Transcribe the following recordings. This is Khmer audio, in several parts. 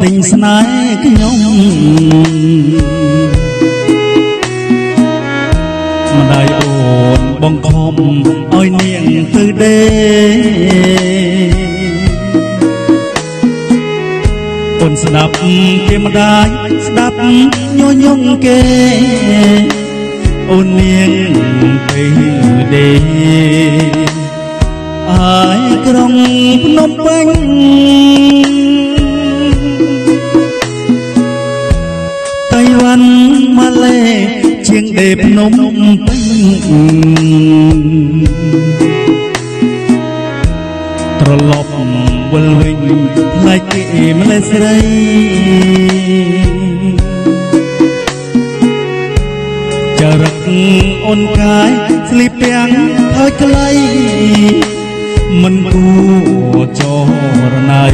ទិញស្នេហ៍ខ្ញុំម្ដាយអូនបង្ខំឲ្យនាងទៅដេអូនស្ដាប់គេម្ដាយស្ដាប់ញញឹមគេអូននាងទៅដេអាយក្រុងភ្នំពេញតៃវ៉ាន់ម៉ាឡេជាងដេភ្នំពេញត្រឡប់វិលវិញផ្លែកគេម្លេះស្រីចរិតអូនកាយស្លីពាំងហើយខ្លីមិនគួរចរណៃ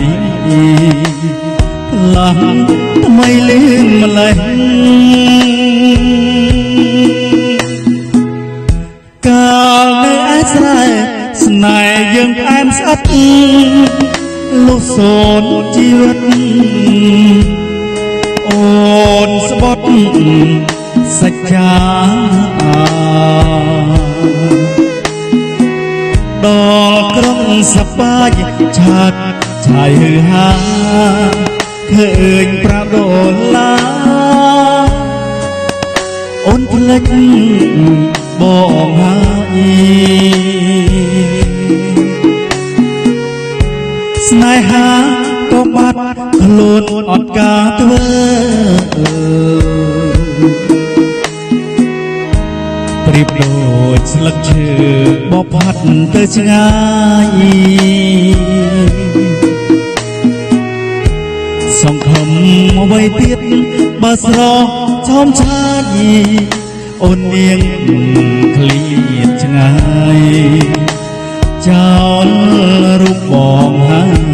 ផ្លាំងថ្មីលឿនម្លេះកាលនៅឯស្រែស្នេហ៍យើងផ្អែមស្អិតលុះសូនជីវិតអូនស្បត់សច្ចាដល់ក្រុងសបាយឆាតឆាយហឺហាឃើញប្រាដុល្លារអូនភ្លេចបងហើយស្នេហាក៏បាត់ខ្លួនអត់ការធ្វើប្រៀបដូចស្លឹកឈើបបផាត់ទៅឆ្ងាយសង្ឃឹមអ្វីទៀតបើស្រស់ឆោមឆាយអូននាងឃ្លៀតឆ្ងាយចោលរូបបងហើយ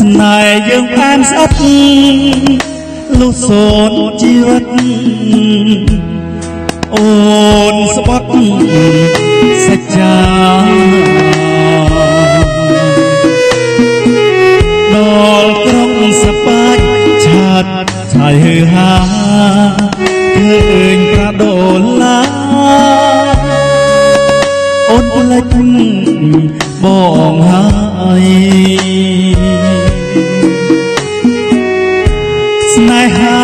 ស្នេហ៍យើងផ្អែមស្អិតលុះសូនជីវិតអូនស្បត់សច្ចាដល់ក្រុងសបាយឆាតឆាយហឺហាឃើញប្រាដុល្លារអូនភ្លេចបងហើយស្នេហា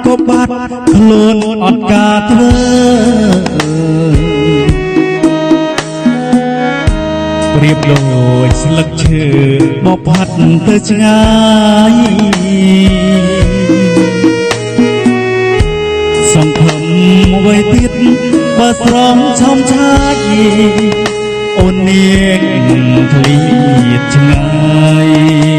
ក៏បាត់ខ្លួនអត់ការធ្វើប្រៀបដូចស្លឹកឈើបបផាត់ទៅឆ្ងាយសង្ឃឹមអ្វីទៀតបើស្រងឆោមឆាយអូននាងឃ្លៀតឆ្ងាយ